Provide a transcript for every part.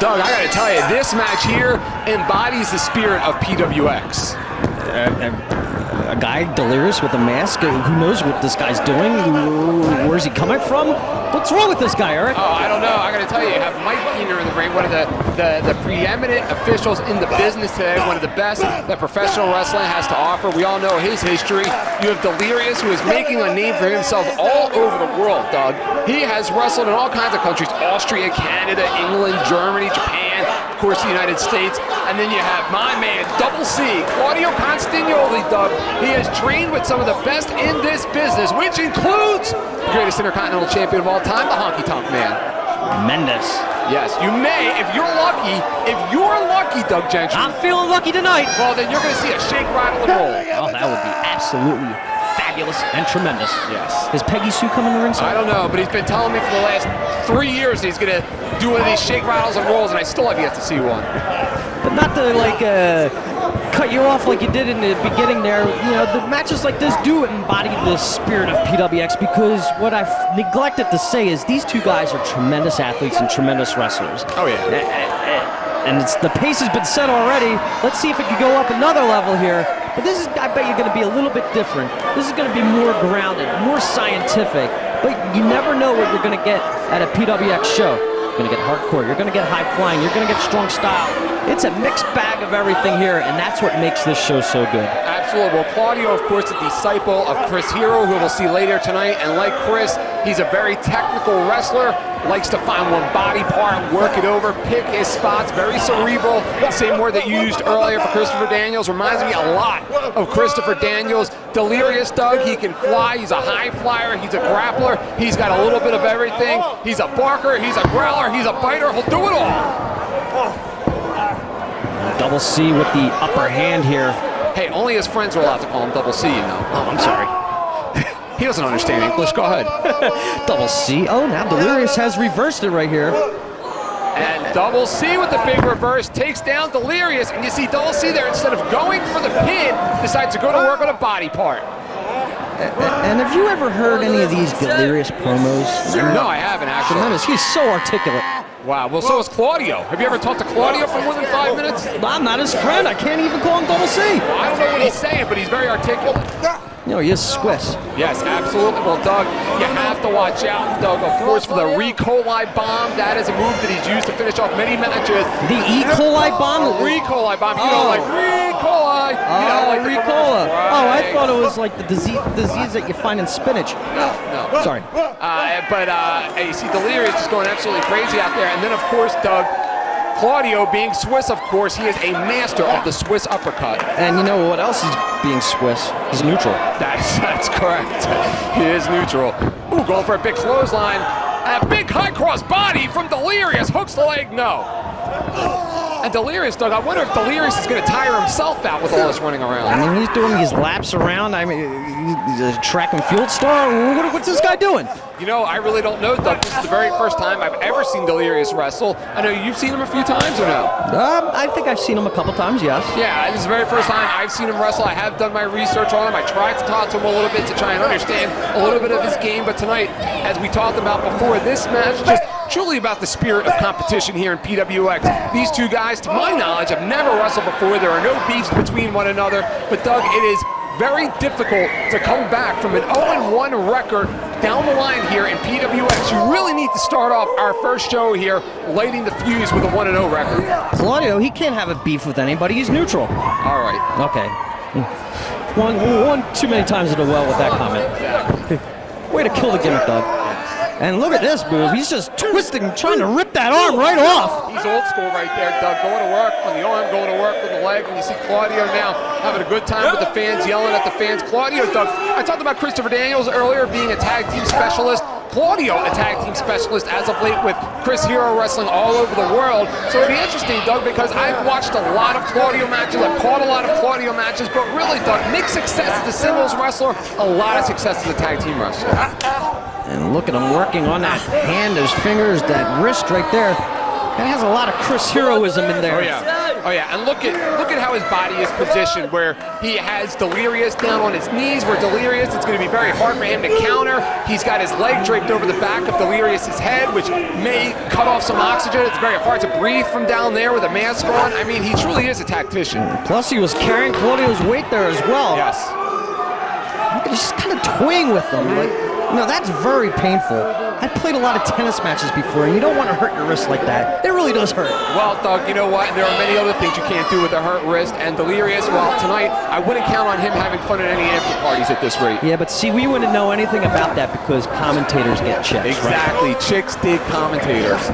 Doug, I gotta tell you, this match here embodies the spirit of PWX. A guy, Delirious, with a mask. Who knows what this guy's doing? Where's he coming from? What's wrong with this guy, Eric? Oh, I don't know. I gotta tell you have Mike Keener in the ring, one of the preeminent officials in the business today, one of the best that professional wrestling has to offer. We all know his history. You have Delirious, who is making a name for himself all over the world, Doug. He has wrestled in all kinds of countries: Austria, Canada, England, Germany, Japan, of course the United States. And then you have my man, Double C, Claudio Castagnoli, Doug. He has trained with some of the best in this business, which includes the greatest Intercontinental Champion of all time, the Honky Tonk Man. Tremendous. Yes, you may, if you're lucky, Doug Gentry. I'm feeling lucky tonight. Well, then you're going to see a shake, rattle, and roll. Oh, that would be absolutely fabulous and tremendous. Yes. Is Peggy Sue coming to the ringside? I don't know, but he's been telling me for the last 3 years he's going to do one of these shake, rattles, and rolls, and I still have yet to see one. But not to, like, cut you off like you did in the beginning there. You know, the matches like this do embody the spirit of PWX, because what I've neglected to say is these two guys are tremendous athletes and tremendous wrestlers. Oh, yeah. And the pace has been set already. Let's see if it can go up another level here. But this is, I bet you're going to be a little bit different. This is going to be more grounded, more scientific. But you never know what you're going to get at a PWX show. You're going to get hardcore, you're going to get high flying, you're going to get strong style. It's a mixed bag of everything here, and that's what makes this show so good. Absolutely. Well, Claudio, of course, a disciple of Chris Hero, who we'll see later tonight. And like Chris, he's a very technical wrestler, likes to find one body part, work it over, pick his spots, very cerebral. Same word that you used earlier for Christopher Daniels. Reminds me a lot of Christopher Daniels. Delirious, Doug, he can fly. He's a high flyer. He's a grappler. He's got a little bit of everything. He's a barker. He's a growler. He's a biter. He'll do it all. Double C with the upper hand here. Hey, only his friends are allowed to call him Double C, you know. Oh, I'm sorry. He doesn't understand English. Go ahead. Double C. Oh, now Delirious has reversed it right here. And Double C with the big reverse takes down Delirious. And you see Double C there, instead of going for the pin, decides to go to work on a body part. And have you ever heard any of these Delirious promos? No, I haven't, actually. Tremendous. He's so articulate. Wow, well, so is Claudio. Have you ever talked to Claudio for more than 5 minutes? I'm not his friend. I can't even call him Double C. Well, I don't know what he's saying, but he's very articulate. You know, he is Swiss. Yes, absolutely. Well, Doug, you have to watch out, Doug, of course, for the E. coli bomb. That is a move that he's used to finish off many matches. The E. coli bomb? E. coli bomb. You know, like E. coli. You know, like E. coli. Oh, I thought it was like the disease that you find in spinach. No. Sorry. But you see Delirious just going absolutely crazy out there. And then, of course, Doug, Claudio, being Swiss, of course, he is a master of the Swiss uppercut. And you know what else is being Swiss? He's neutral. That's correct. He is neutral. Ooh, going for a big clothesline. A big high cross body from Delirious. Hooks the leg, no. And Delirious, Doug, I wonder if Delirious is going to tire himself out with all this running around. I mean, he's doing these laps around. I mean, he's a track and field star. What's this guy doing? You know, I really don't know, Doug. This is the very first time I've ever seen Delirious wrestle. I know you've seen him a few times, or no? I think I've seen him a couple times, yes. Yeah, this is the very first time I've seen him wrestle. I have done my research on him. I tried to talk to him a little bit to try and understand a little bit of his game. But tonight, as we talked about before, this match just truly about the spirit of competition here in PWX. These two guys, to my knowledge, have never wrestled before. There are no beefs between one another. But, Doug, it is very difficult to come back from an 0-1 record down the line here in PWX. You really need to start off our first show here lighting the fuse with a 1-0 record. Claudio, he can't have a beef with anybody. He's neutral. All right. Okay. One too many times in a well with that comment. Way to kill the gimmick, Doug. And look at this move. He's just twisting, trying to rip that arm right off. He's old school right there, Doug. Going to work on the arm, going to work with the leg. And you see Claudio now having a good time with the fans, yelling at the fans. Claudio, Doug, I talked about Christopher Daniels earlier being a tag team specialist. Claudio, a tag team specialist as of late with Chris Hero wrestling all over the world. So it'd be interesting, Doug, because I've watched a lot of Claudio matches. I've caught a lot of Claudio matches. But really, Doug, mixed success as a singles wrestler, a lot of success as a tag team wrestler. And look at him working on that hand, his fingers, that wrist right there. That has a lot of Chris heroism in there. Oh yeah, oh yeah, and look at how his body is positioned, where he has Delirious down on his knees. Where Delirious, it's going to be very hard for him to counter. He's got his leg draped over the back of Delirious's head, which may cut off some oxygen. It's very hard to breathe from down there with a mask on. I mean, he truly is a tactician. Plus, he was carrying Claudio's weight there as well. Yes. He's just kind of toying with them. Like, that's very painful. I've played a lot of tennis matches before, and you don't want to hurt your wrist like that. It really does hurt. Well, Doug, you know what? There are many other things you can't do with a hurt wrist. And Delirious, well, tonight, I wouldn't count on him having fun at any after parties at this rate. Yeah, but see, we wouldn't know anything about that because commentators get chicks. Exactly. Right? Chicks dig commentators.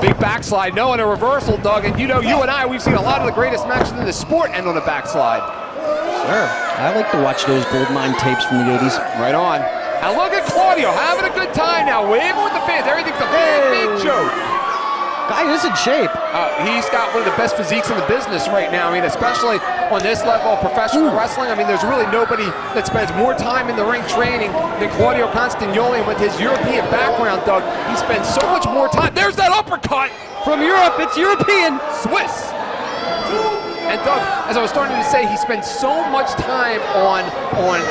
Big backslide. No, and a reversal, Doug. And you know, you and I, we've seen a lot of the greatest matches in the sport end on a backslide. Sure. I like to watch those Goldmine tapes from the 80s. Right on. And look at Claudio having a good time now, waving with the fans. Everything's a big joke. Guy is in shape. He's got one of the best physiques in the business right now. I mean, especially on this level of professional wrestling. I mean, there's really nobody that spends more time in the ring training than Claudio Castagnoli. And with his European background, Doug, he spends so much more time. There's that uppercut from Europe. It's European. Swiss. And Doug, as I was starting to say, he spends so much time on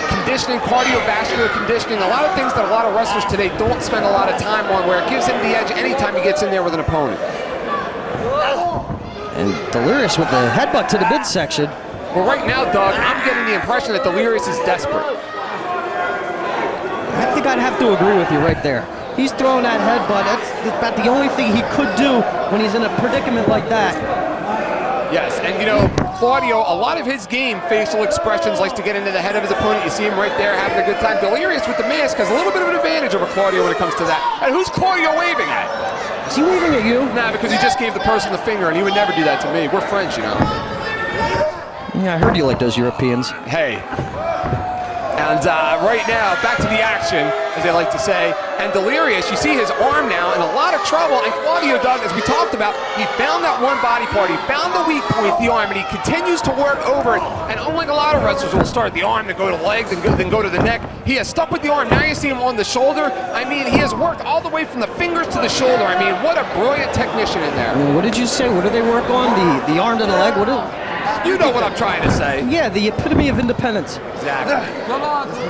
conditioning, cardiovascular conditioning, a lot of things that a lot of wrestlers today don't spend a lot of time on, where it gives him the edge anytime he gets in there with an opponent. And Delirious with the headbutt to the midsection. Well, right now, Doug, I'm getting the impression that Delirious is desperate. I think I'd have to agree with you right there. He's throwing that headbutt. That's about the only thing he could do when he's in a predicament like that. Yes, and you know, Claudio, a lot of his game, facial expressions, likes to get into the head of his opponent. You see him right there having a good time. Delirious with the mask has a little bit of an advantage over Claudio when it comes to that. And who's Claudio waving at? Is he waving at you? Nah, because he just gave the person the finger, and he would never do that to me. We're friends, you know. Yeah, I heard you like those Europeans. Hey. And right now, back to the action, as they like to say. And Delirious, you see his arm now in a lot of trouble. And Claudio, Doug, as we talked about, he found that one body part. He found the weak point, the arm, and he continues to work over it. And unlike a lot of wrestlers will start the arm, then go to the legs, then go to the neck, he has stuck with the arm. Now you see him on the shoulder. I mean, he has worked all the way from the fingers to the shoulder. I mean, what a brilliant technician in there. What did you say? What do they work on? The arm to the leg? You know what I'm trying to say. Yeah, the epitome of independence. Exactly.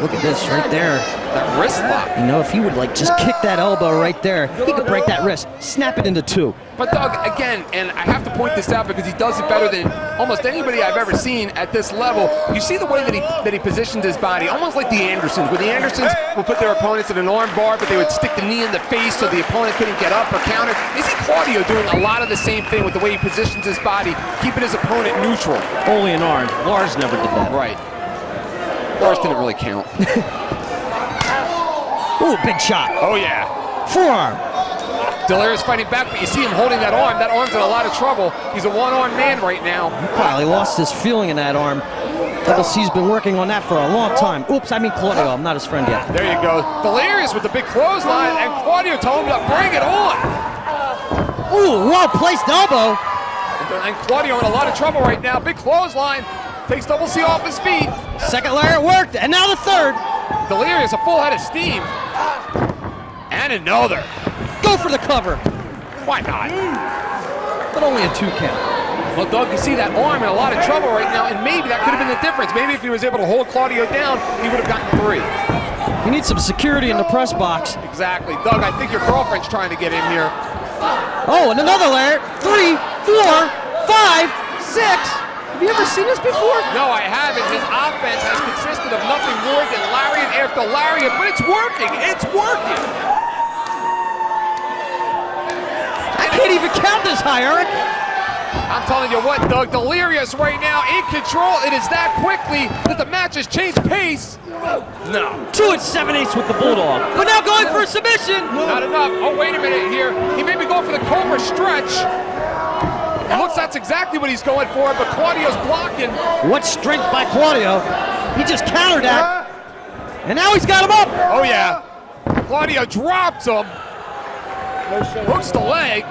Look at this right there. That wrist lock. You know, if he would like just kick that elbow right there, he could break that wrist, snap it into two. But Doug, again, and I have to point this out because he does it better than almost anybody I've ever seen at this level. You see the way that he positions his body, almost like the Andersons. Where the Andersons will put their opponents in an arm bar, but they would stick the knee in the face so the opponent couldn't get up or counter. You see Claudio doing a lot of the same thing with the way he positions his body, keeping his opponent neutral. Only an arm. Lars never did that. Right. Lars didn't really count. Ooh, big shot. Oh, yeah. Forearm. Delirious fighting back, but you see him holding that arm. That arm's in a lot of trouble. He's a one-armed man right now. He probably lost his feeling in that arm. Double C's been working on that for a long time. Oops, I mean Claudio. I'm not his friend yet. There you go. Delirious with the big clothesline, and Claudio told him to bring it on. Ooh, well-placed elbow. And Claudio in a lot of trouble right now. Big clothesline. Takes Double C off his feet. Second layer worked, and now the third. Delirious, a full head of steam. And another. Go for the cover. Why not? But only a 2 count. Well, Doug, you see that arm in a lot of trouble right now, and maybe that could have been the difference. Maybe if he was able to hold Claudio down, he would have gotten 3. You need some security in the press box. Exactly. Doug, I think your girlfriend's trying to get in here. Oh, and another layer. 3, 4, 5, 6. Have you ever seen this before? No, I haven't. His offense has consisted of nothing more than lariat after lariat, but it's working. It's working. I can't even count this high, Eric. I'm telling you what, Doug, Delirious right now in control. It is that quickly that the match has changed pace. No. 2 7/8 with the Bulldog. But now going for a submission. Not enough. Oh, wait a minute here. He may be going for the Cobra stretch. It looks that's exactly what he's going for, but Claudio's blocking. What strength by Claudio. He just countered that. And now he's got him up. Oh, yeah. Claudio drops him. Hooks the leg.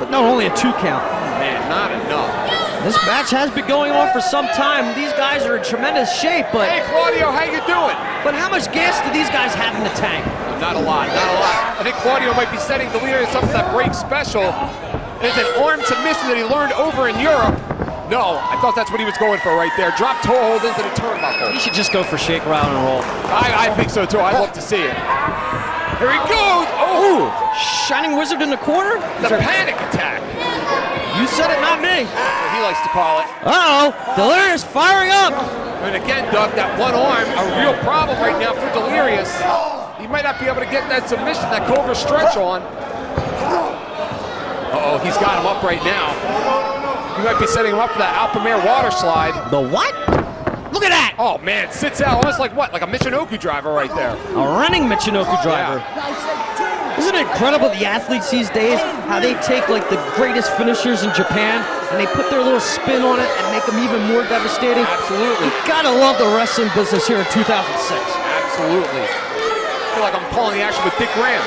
But no, only a 2 count. Man, not enough. This match has been going on for some time. These guys are in tremendous shape, but... Hey, Claudio, how you doing? But how much gas do these guys have in the tank? Not a lot, not a lot. I think Claudio might be setting Delirious up for that break special. It's an arm submission that he learned over in Europe. No, I thought that's what he was going for right there. Drop toe hold into the turnbuckle. He should just go for shake, rattle, and roll. I think so too. I'd love to see it. Here he goes. Oh, Shining Wizard in the corner? the panic attack. You said it, not me. He likes to call it. Uh-oh, Delirious firing up. And again, Doug, that one arm, a real problem right now for Delirious. He might not be able to get that submission, that Cobra stretch on. Uh-oh, he's got him up right now. He might be setting him up for that Alhambra water slide. The what? Look at that! Oh man, sits out almost like what? Like a Michinoku driver right there. A running Michinoku driver. Isn't it incredible, the athletes these days, how they take like the greatest finishers in Japan and they put their little spin on it and make them even more devastating? Absolutely. You gotta love the wrestling business here in 2006. Absolutely. I feel like I'm calling the action with Dick Graham.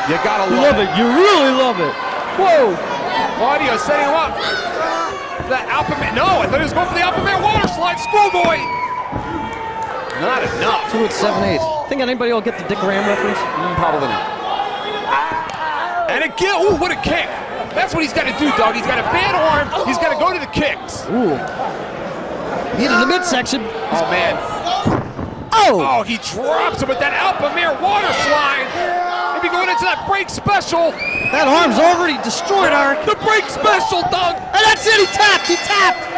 You gotta Love it. You really love it. Whoa. Claudio setting him up. The Alphabet. No, I thought he was going for the Alphabet water slide. Schoolboy. Not enough. 2 at 7/8. Think anybody will get the Dick Graham reference? Probably not. And again, ooh, what a kick. That's what he's got to do, Doug. He's got a bad arm. He's got to go to the kicks. Ooh. Hit in the midsection. Oh, man. Oh! Oh, he drops him with that Alpamere water slide. Maybe going into that break special. That arm's already destroyed, Eric. The break special, Doug. And that's it. He tapped. He tapped.